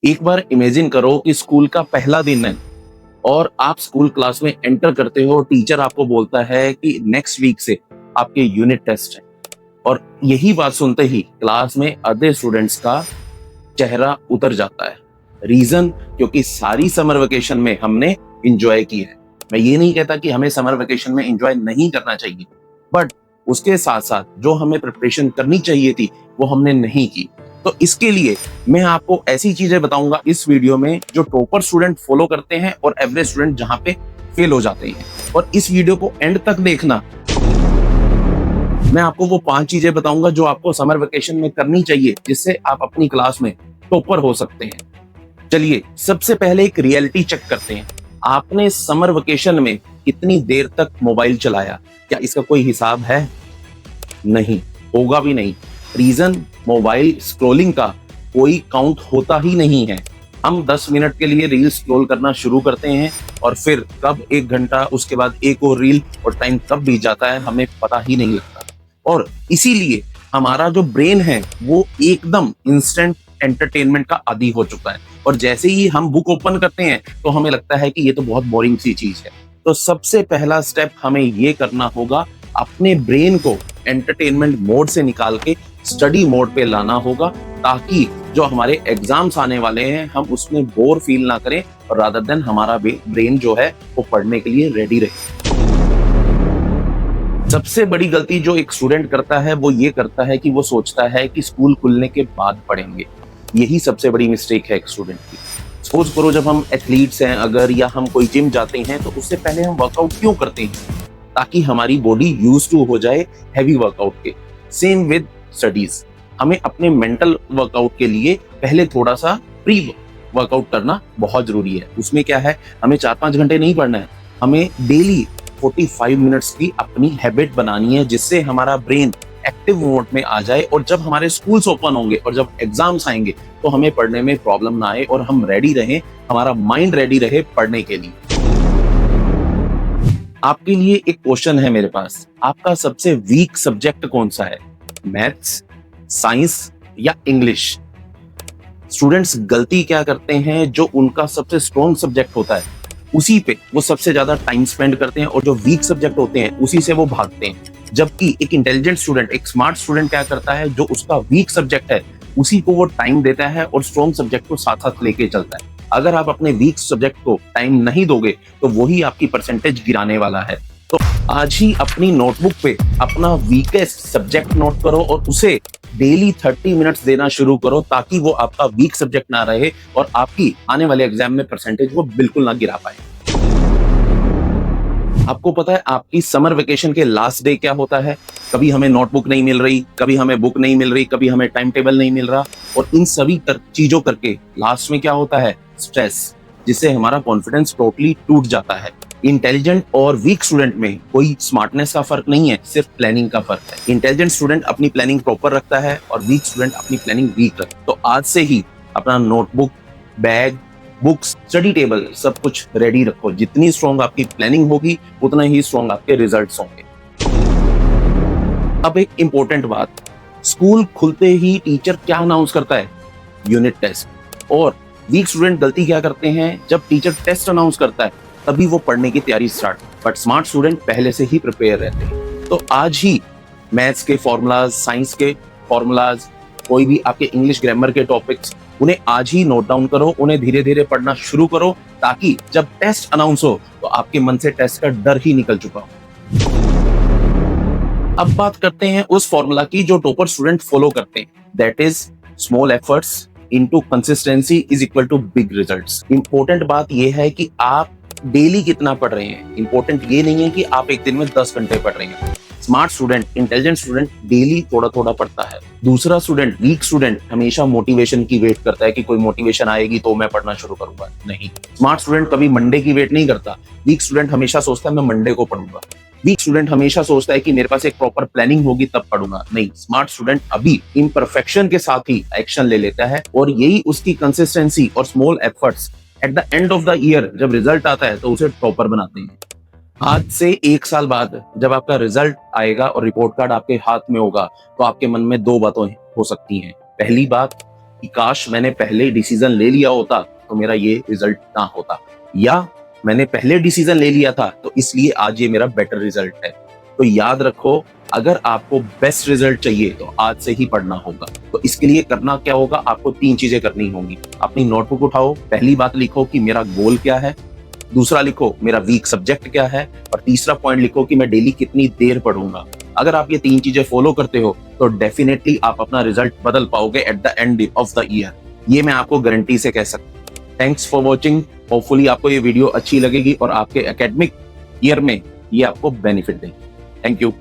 एक बार इमेजिन करो कि स्कूल का पहला दिन है और आप स्कूल क्लास में एंटर करते हो। टीचर आपको बोलता है कि नेक्स्ट वीक से आपके यूनिट टेस्ट है और यही बात सुनते ही क्लास में आधे स्टूडेंट्स का चेहरा उतर जाता है। रीजन, क्योंकि सारी समर वेकेशन में हमने एंजॉय की है। मैं ये नहीं कहता कि हमें समर वेकेशन में एंजॉय नहीं करना चाहिए, बट उसके साथ साथ जो हमें प्रिपरेशन करनी चाहिए थी वो हमने नहीं की। तो इसके लिए मैं आपको ऐसी चीजें बताऊंगा इस वीडियो में जो टॉपर स्टूडेंट फॉलो करते हैं और एवरेज स्टूडेंट जहां पे फेल हो जाते हैं। और इस वीडियो को एंड तक देखना। मैं आपको वो 5 चीजें बताऊंगा जो आपको समर वेकेशन में करनी चाहिए जिससे आप अपनी क्लास में टॉपर हो सकते हैं। चलिए सबसे पहले एक रियलिटी चेक करते हैं। आपने समर वेकेशन में कितनी देर तक मोबाइल चलाया? क्या इसका कोई हिसाब है? नहीं, होगा भी नहीं। रीजन, मोबाइल स्क्रॉलिंग का कोई काउंट होता ही नहीं है। हम 10 मिनट के लिए रील स्क्रॉल करना शुरू करते हैं और फिर कब 1 घंटा, उसके बाद एक और रील, और टाइम कब बीत जाता है हमें पता ही नहीं लगता। और इसीलिए हमारा जो ब्रेन है वो एकदम इंस्टेंट एंटरटेनमेंट का आदी हो चुका है। और जैसे ही हम बुक ओपन करते हैं तो हमें लगता है कि ये तो बहुत बोरिंग सी चीज है। तो सबसे पहला स्टेप हमें ये करना होगा, अपने ब्रेन को एंटरटेनमेंट मोड से निकाल के स्टडी मोड पे लाना होगा, ताकि जो हमारे एग्जाम्स आने वाले हैं हम उसमें बोर फील ना करें और रादर देन हमारा ब्रेन जो है वो पढ़ने के लिए रेडी रहे। सबसे बड़ी गलती जो एक स्टूडेंट करता है वो ये करता है कि वो सोचता है कि स्कूल खुलने के बाद पढ़ेंगे। यही सबसे बड़ी मिस्टेक है एक स्टूडेंट की। सपोज करो जब हम एथलीट्स हैं अगर, या हम कोई जिम जाते हैं, तो उससे पहले हम वर्कआउट क्यों करते हैं? ताकि हमारी बॉडी यूज टू हो जाए हैवी वर्कआउट के। सेम विद स्टडीज, हमें अपने मेंटल वर्कआउट के लिए पहले थोड़ा सा प्री वर्कआउट करना बहुत जरूरी है। उसमें क्या है, हमें 4-5 घंटे नहीं पढ़ना है, हमें डेली 45 मिनट्स की अपनी हैबिट बनानी है जिससे हमारा ब्रेन एक्टिव मोड में आ जाए। और जब हमारे स्कूल्स ओपन होंगे और जब एग्जाम्स आएंगे तो हमें पढ़ने में प्रॉब्लम ना आए और हम रेडी रहें, हमारा माइंड रेडी रहे पढ़ने के लिए। आपके लिए एक क्वेश्चन है मेरे पास, आपका सबसे वीक सब्जेक्ट कौन सा है? मैथ्स, साइंस या इंग्लिश? स्टूडेंट्स गलती क्या करते हैं, जो उनका सबसे स्ट्रॉन्ग सब्जेक्ट होता है उसी पे वो सबसे ज्यादा टाइम स्पेंड करते हैं और जो वीक सब्जेक्ट होते हैं उसी से वो भागते हैं। जबकि एक इंटेलिजेंट स्टूडेंट, एक स्मार्ट स्टूडेंट क्या करता है, जो उसका वीक सब्जेक्ट है उसी को वो टाइम देता है और स्ट्रॉन्ग सब्जेक्ट को साथ साथ लेके चलता है। अगर आप अपने वीक सब्जेक्ट को टाइम नहीं दोगे तो वही आपकी परसेंटेज गिराने वाला है। तो आज ही अपनी नोटबुक पे अपना वीकेस्ट सब्जेक्ट नोट करो और उसे डेली 30 मिनट्स देना शुरू करो, ताकि वो आपका वीक सब्जेक्ट ना रहे और आपकी आने वाले एग्जाम में परसेंटेज वो बिल्कुल ना गिरा पाए। आपको पता है आपकी समर वेकेशन के लास्ट डे क्या होता है? कभी हमें नोटबुक नहीं मिल रही, कभी हमें बुक नहीं मिल रही, कभी हमें टाइम टेबल नहीं मिल रहा, और इन सभी चीजों करके लास्ट में क्या होता है? स्ट्रेस, जिससे हमारा कॉन्फिडेंस टोटली टूट जाता है। इंटेलिजेंट और वीक स्टूडेंट में कोई स्मार्टनेस का फर्क नहीं है, सिर्फ प्लानिंग का फर्क है। इंटेलिजेंट स्टूडेंट अपनी प्लानिंग प्रॉपर रखता है और वीक स्टूडेंट अपनी प्लानिंग वीक रखता है। तो आज से ही अपना notebook, bag, books, study table सब कुछ रेडी रखो। जितनी स्ट्रॉन्ग आपकी प्लानिंग होगी उतना ही स्ट्रॉन्ग आपके रिजल्ट्स होंगे। अब एक इंपॉर्टेंट बात, स्कूल खुलते ही टीचर क्या अनाउंस करता है? Unit test. और वीक स्टूडेंट गलती क्या करते हैं, जब टीचर टेस्ट अनाउंस करता है तभी वो पढ़ने की तैयारी स्टार्ट, बट स्मार्ट स्टूडेंट पहले से ही प्रिपेयर रहते हैं। तो आज ही मैथ्स के फॉर्मूलाज, साइंस के फॉर्मूलाज, कोई भी आपके इंग्लिश ग्रामर के टॉपिक्स, उन्हें आज ही नोट डाउन करो, उन्हें धीरे धीरे पढ़ना शुरू करो, ताकि जब टेस्ट अनाउंस हो तो आपके मन से टेस्ट का डर ही निकल चुका हो। अब बात करते हैं उस फॉर्मूला की जो टॉपर स्टूडेंट फॉलो करते हैं, that is small efforts into consistency is equal to big results. Important बात यह है कि आप डेली कितना पढ़ रहे हैं। इंपॉर्टेंट ये नहीं है कि आप एक दिन में 10 घंटे पढ़ रहे हैं। Smart student, intelligent student daily थोड़ा थोड़ा पढ़ता है। दूसरा स्टूडेंट, वीक स्टूडेंट, हमेशा मोटिवेशन की वेट करता है कि कोई मोटिवेशन आएगी तो मैं पढ़ना शुरू करूंगा। नहीं, स्मार्ट स्टूडेंट कभी मंडे की वेट नहीं करता। वीक स्टूडेंट हमेशा सोचता है मैं मंडे को पढ़ूंगा। वीक स्टूडेंट हमेशा सोचता है कि मेरे पास एक प्रॉपर प्लानिंग होगी तब पढ़ूंगा। नहीं, स्मार्ट स्टूडेंट अभी इम्परफेक्शन के साथ ही एक्शन ले लेता है और यही उसकी कंसिस्टेंसी और small efforts at the end of the year जब रिजल्ट आता है तो उसे टॉपर बनाते हैं। आज से 1 साल बाद जब आपका रिजल्ट आएगा और रिपोर्ट कार्ड आपके हाथ में होगा तो आपके मन में 2 बातें हो सकती हैं। पहली बात, कि काश मैंने पहले डिसीजन ले लिया होता तो मेरा ये रिजल्ट ना होता, या मैंने पहले डिसीजन ले लिया था तो इसलिए आज ये मेरा बेटर रिजल्ट है। तो याद रखो, अगर आपको बेस्ट रिजल्ट चाहिए तो आज से ही पढ़ना होगा। तो इसके लिए करना क्या होगा, आपको 3 चीजें करनी होंगी। अपनी नोटबुक उठाओ, पहली बात लिखो कि मेरा गोल क्या है, दूसरा लिखो मेरा वीक सब्जेक्ट क्या है, और तीसरा पॉइंट लिखो कि मैं डेली कितनी देर पढ़ूंगा। अगर आप ये 3 चीजें फॉलो करते हो तो डेफिनेटली आप अपना रिजल्ट बदल पाओगे at the end of the year. ये मैं आपको गारंटी से कह सकता हूँ। Thanks for watching. होपफुली आपको ये वीडियो अच्छी लगेगी और आपके एकेडमिक ईयर में ये आपको बेनिफिट देगी। Thank you.